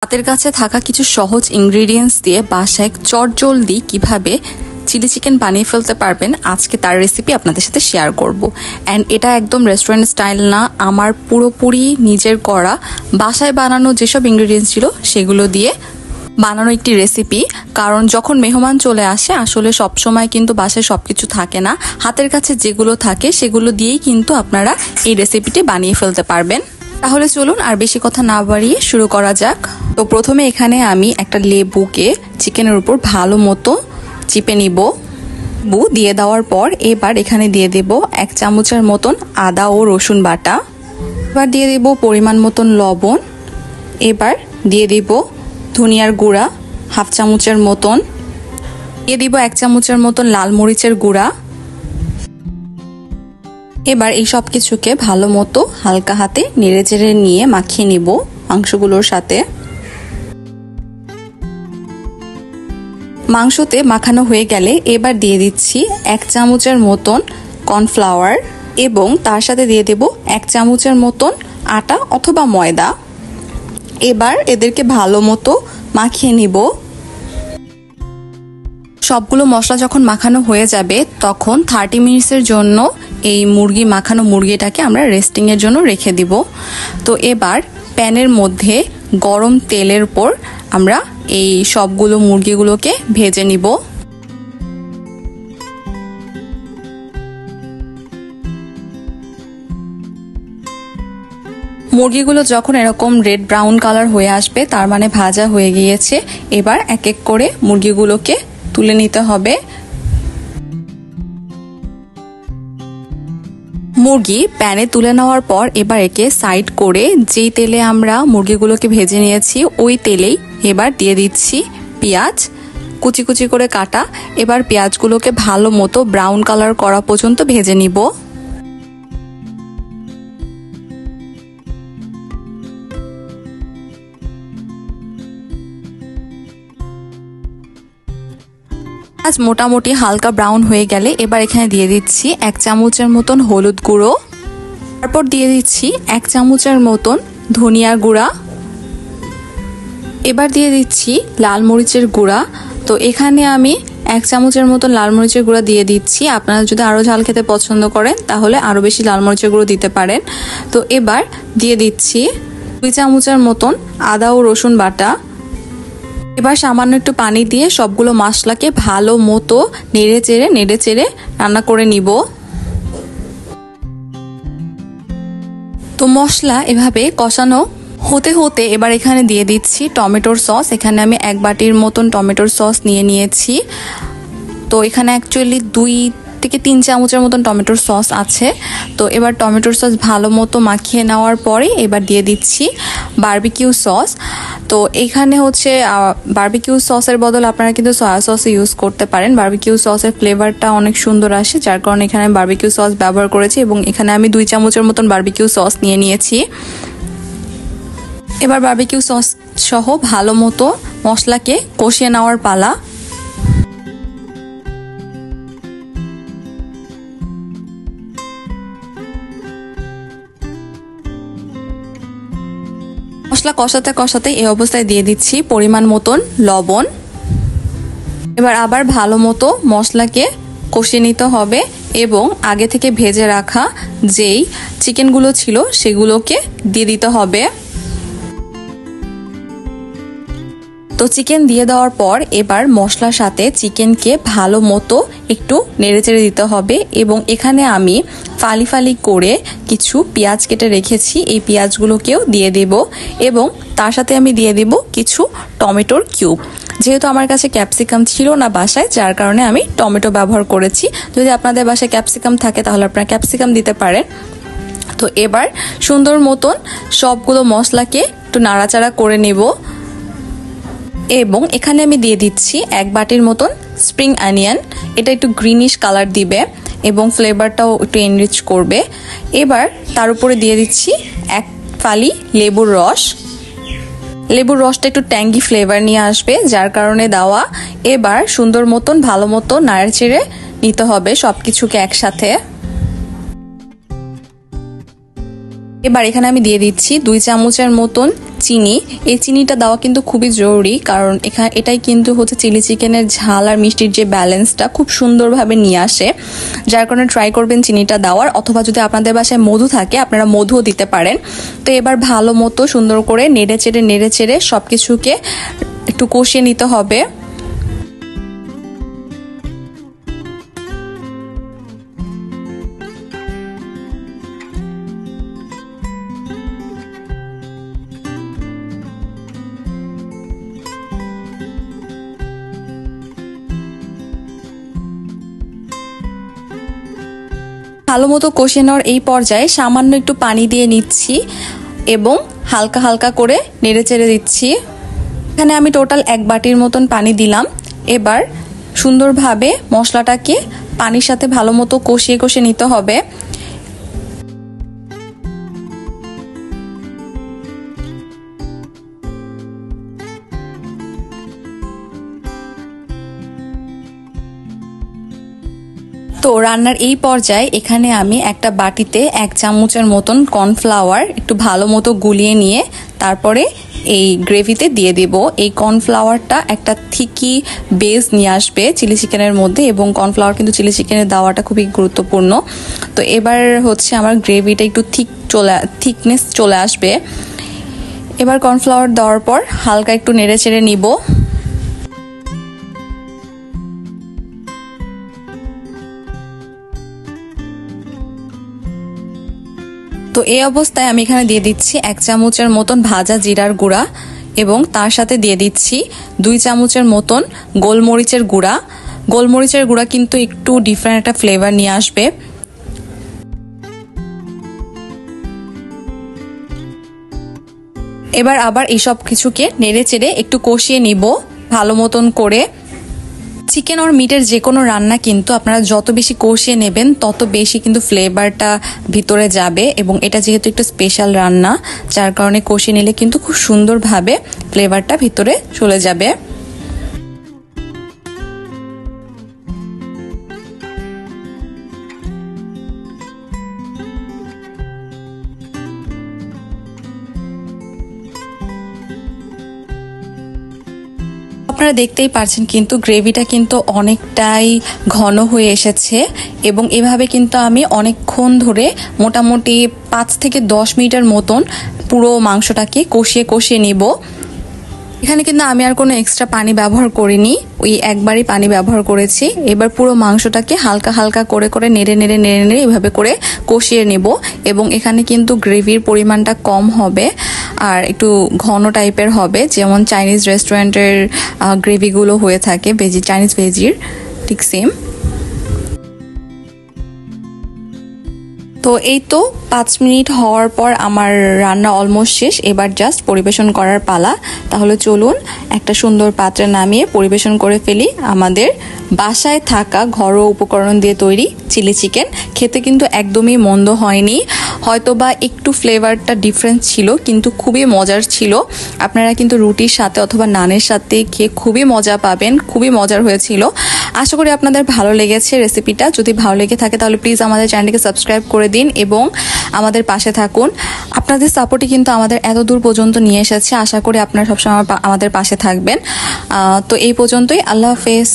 হাতের কাছে থাকা কিছু সহজ ইনগ্রেডিয়েন্টস দিয়ে বাসায় চটজলদি কিভাবে চিলি চিকেন বানিয়ে ফেলতে পারবেন আজকে তার রেসিপি আপনাদের সাথে শেয়ার করব। অ্যান্ড এটা একদম রেস্টুরেন্ট স্টাইল না, আমার পুরোপুরি নিজের করা বাসায় বানানো যেসব ইনগ্রেডিয়েন্টস ছিল সেগুলো দিয়ে বানানো একটি রেসিপি। কারণ যখন মেহমান চলে আসে আসলে সবসময় কিন্তু বাসায় সবকিছু থাকে না, হাতের কাছে যেগুলো থাকে সেগুলো দিয়েই কিন্তু আপনারা এই রেসিপিটি বানিয়ে ফেলতে পারবেন। তাহলে চলুন আর বেশি কথা না বাড়িয়ে শুরু করা যাক। তো প্রথমে এখানে আমি একটা লেবুকে চিকেনের উপর ভালো মতো চিপে নিব। লেবু দিয়ে দেওয়ার পর এবার এখানে দিয়ে দেব 1 চামচের মতন আদা ও রসুন বাটা। এবার দিয়ে দেব পরিমাণ মতন লবণ। এবার দিয়ে দিব ধনিয়ার গুঁড়া 1/2 চামচের মতন। দিয়ে দিব 1 চামচের মতন লাল মরিচের গুঁড়া। এবার এই সব কিছুকে ভালো মতো হালকা হাতে নেড়েচেড়ে নিয়ে মাখিয়ে নিব মাংসগুলোর সাথে। মাংসতে মাখানো হয়ে গেলে এবার দিয়ে দিচ্ছি 1 চামচের মতন কর্নফ্লাওয়ার এবং তার সাথে দিয়ে দেব 1 চামচের মতন আটা অথবা ময়দা। এবার এদেরকে ভালো মতো মাখিয়ে নিব। সবগুলো মশলা যখন মাখানো হয়ে যাবে তখন 30 মিনিটসের জন্য এই মাখানো মুরগিটাকে আমরা রেস্টিং এর জন্য রেখে দিব। তো এবার প্যানের মধ্যে গরম তেলের উপর আমরা এই সবগুলো মুরগিগুলোকে ভেজে নিব। মুরগিগুলো যখন এরকম রেড ব্রাউন কালার হয়ে আসবে তার মানে ভাজা হয়ে গিয়েছে। এবার এক এক করে মুরগিগুলোকে তুলে নিতে হবে। মুরগি প্যানে তুলে নেওয়ার পর এবার একে সাইড করে যেই তেলে আমরা মুরগিগুলোকে ভেজে নিয়েছি ওই তেলেই এবার দিয়ে দিচ্ছি পেঁয়াজ কুচি কুচি করে কাটা। এবার পেঁয়াজগুলোকে ভালো মতো ব্রাউন কালার করা পর্যন্ত ভেজে নিব। আজ মোটামুটি হালকা ব্রাউন হয়ে গেলে এবার এখানে দিয়ে দিচ্ছি 1 চামচের মতন হলুদ গুঁড়ো। তারপর দিয়ে দিচ্ছি 1 চামচের মতন ধনিয়ার গুঁড়া। এবার দিয়ে দিচ্ছি লাল মরিচের গুঁড়া। তো এখানে আমি 1 চামচের মতন লাল মরিচের গুঁড়া দিয়ে দিচ্ছি। আপনারা যদি আরও ঝাল খেতে পছন্দ করেন তাহলে আরও বেশি লাল মরিচের গুঁড়ো দিতে পারেন। তো এবার দিয়ে দিচ্ছি 2 চামচের মতন আদা ও রসুন বাটা। এবার সামান্য একটু পানি দিয়ে সবগুলো মশলাকে ভালো মতো নেড়ে চেড়ে রান্না করে নিব। তো মশলা এভাবে কষানো হতে হতে এবার এখানে দিয়ে দিচ্ছি টমেটোর সস। এখানে আমি 1 বাটির মতন টমেটোর সস নিয়েছি। তো এখানে অ্যাকচুয়ালি 2 থেকে 3 চামচের মতন টমেটোর সস আছে। তো এবার টমেটোর সস ভালো মতো মাখিয়ে নেওয়ার পরে এবার দিয়ে দিচ্ছি বারবিকিউ সস। তো এখানে হচ্ছে বারবিকিউ সসের বদলে আপনারা কিন্তু সয়া সস ইউজ করতে পারেন। বারবিকিউ সসের ফ্লেভারটা অনেক সুন্দর আসে, যার কারণে এখানে আমি বারবিকিউ সস ব্যবহার করেছি এবং এখানে আমি 2 চামচের মতন বারবিকিউ সস নিয়েছি। এবার বারবিকিউ সস সহ ভালো মতো মশলাকে কষিয়ে নেওয়ার পালা। মশলা কষাতে কষাতে এই অবস্থায় দিয়ে দিচ্ছি পরিমাণ মতন লবণ। এবার আবার ভালো মতো মশলাকে কষিয়ে নিতে হবে এবং আগে থেকে ভেজে রাখা যেই চিকেনগুলো ছিল সেগুলোকে দিয়ে দিতে হবে। তো চিকেন দিয়ে দেওয়ার পর এবার মশলার সাথে চিকেনকে ভালো মতো একটু নেড়েচেড়ে দিতে হবে এবং এখানে আমি ফালি ফালি করে কিছু পেঁয়াজ কেটে রেখেছি, এই পেঁয়াজগুলোকেও দিয়ে দেব এবং তার সাথে আমি দিয়ে দেব কিছু টমেটোর কিউব। যেহেতু আমার কাছে ক্যাপসিকাম ছিল না বাসায়, যার কারণে আমি টমেটো ব্যবহার করেছি। যদি আপনাদের বাসায় ক্যাপসিকাম থাকে তাহলে আপনারা ক্যাপসিকাম দিতে পারেন। তো এবার সুন্দর মতন সবগুলো মশলাকে একটু নাড়াচাড়া করে নেব এবং এখানে আমি দিয়ে দিচ্ছি 1 বাটির মতন স্প্রিং অনিয়ন। এটা একটু গ্রিনিশ কালার দিবে এবং ফ্লেভারটাও একটু এনরিচ করবে। এবার তার উপরে দিয়ে দিচ্ছি 1 ফালি লেবুর রস। লেবুর রসটা একটু ট্যাঙ্গি ফ্লেভার নিয়ে আসবে, যার কারণে দেওয়া। এবার সুন্দর মতন ভালো মতো নাড়াচেড়ে নিতে হবে সবকিছুকে একসাথে। এবার এখানে আমি দিয়ে দিচ্ছি 2 চামচের মতন চিনি। এই চিনিটা দেওয়া কিন্তু খুবই জরুরি, কারণ এটাই কিন্তু হচ্ছে চিলি চিকেনের ঝাল আর মিষ্টির যে ব্যালেন্সটা খুব সুন্দরভাবে নিয়ে আসে। যার কারণে ট্রাই করবেন চিনিটা দেওয়ার, অথবা যদি আপনাদের বাসায় মধু থাকে আপনারা মধুও দিতে পারেন। তো এবার ভালো মতো সুন্দর করে নেড়ে চেড়ে সবকিছুকে একটু কষিয়ে নিতে হবে। ভালো মতো কষিয়ে নেওয়ার এই পর্যায়ে সামান্য একটু পানি দিয়ে নিচ্ছি এবং হালকা হালকা করে নেড়ে চেড়ে দিচ্ছি। এখানে আমি টোটাল 1 বাটির মতন পানি দিলাম। এবার সুন্দরভাবে মশলাটাকে পানির সাথে ভালো মতো কষিয়ে নিতে হবে। তো রান্নার এই পর্যায়ে এখানে আমি একটা বাটিতে 1 চামচের মতন কর্নফ্লাওয়ার একটু ভালো মতো গুলিয়ে নিয়ে তারপরে এই গ্রেভিতে দিয়ে দেব। এই কর্নফ্লাওয়ারটা একটা থিকি বেস নিয়ে আসবে চিলি চিকেনের মধ্যে, এবং কর্নফ্লাওয়ার কিন্তু চিলি চিকেনের দেওয়াটা খুবই গুরুত্বপূর্ণ। তো এবার হচ্ছে আমার গ্রেভিটা একটু থিকনেস চলে আসবে। এবার কর্নফ্লাওয়ার দেওয়ার পর হালকা একটু নেড়ে চেড়ে নিব। তো এই অবস্থায় আমি এখানে দিয়ে দিচ্ছি 1 চামচের মতন ভাজা জিরার গুঁড়া, এবং তার সাথে দিয়ে দিচ্ছি 2 চামচের মতন গোলমরিচের গুঁড়া। গোলমরিচের গুঁড়া কিন্তু একটু ডিফারেন্ট একটা ফ্লেভার নিয়ে আসবে। এবার আবার এই সব কিছুকে নেড়ে চেড়ে একটু কষিয়ে নিব ভালো মতন করে। চিকেন আর মিটের যে কোনো রান্না কিন্তু আপনারা যত বেশি কষিয়ে নেবেন তত বেশি কিন্তু ফ্লেভারটা ভিতরে যাবে, এবং এটা যেহেতু একটা স্পেশাল রান্না যার কারণে কষিয়ে নিলে কিন্তু খুব সুন্দরভাবে ফ্লেভারটা ভিতরে চলে যাবে। আপনারা দেখতেই পারছেন কিন্তু গ্রেভিটা কিন্তু অনেকটাই ঘন হয়ে এসেছে, এবং এভাবে কিন্তু আমি অনেকক্ষণ ধরে মোটামুটি 5 থেকে 10 মিনিটের মতন পুরো মাংসটাকে কষিয়ে নিব। এখানে কিন্তু আমি আর কোনো এক্সট্রা পানি ব্যবহার করিনি, ওই একবারই পানি ব্যবহার করেছি। এবার পুরো মাংসটাকে হালকা হালকা করে নেড়ে এভাবে করে কষিয়ে নেব, এবং এখানে কিন্তু গ্রেভির পরিমাণটা কম হবে আর একটু ঘন টাইপের হবে, যেমন চাইনিজ রেস্টুরেন্টের গ্রেভিগুলো হয়ে থাকে চাইনিজ ভেজির, ঠিক সেম। তো এই তো 5 মিনিট হওয়ার পর আমার রান্না অলমোস্ট শেষ। এবার জাস্ট পরিবেশন করার পালা। তাহলে চলুন একটা সুন্দর পাত্রে নামিয়ে পরিবেশন করে ফেলি আমাদের বাসায় থাকা ঘরোয়া উপকরণ দিয়ে তৈরি চিলি চিকেন। খেতে কিন্তু একদমই মন্দ হয়নি, হয়তোবা একটু ফ্লেভারটা ডিফারেন্ট ছিল কিন্তু খুবই মজার ছিল। আপনারা কিন্তু রুটির সাথে অথবা নানের সাথে খেয়ে খুবই মজা পাবেন, খুবই মজার হয়েছিল। আশা করি আপনাদের ভালো লেগেছে রেসিপিটা। যদি ভালো লেগে থাকে তাহলে প্লিজ আমাদের চ্যানেলটিকে সাবস্ক্রাইব করে দিন এবং আমাদের পাশে থাকুন। আপনাদের সাপোর্টই কিন্তু আমাদের এত দূর পর্যন্ত নিয়ে এসেছে। আশা করি আপনারা সবসময় আমাদের পাশে থাকবেন। তো এই পর্যন্তই, আল্লাহ হাফেজ।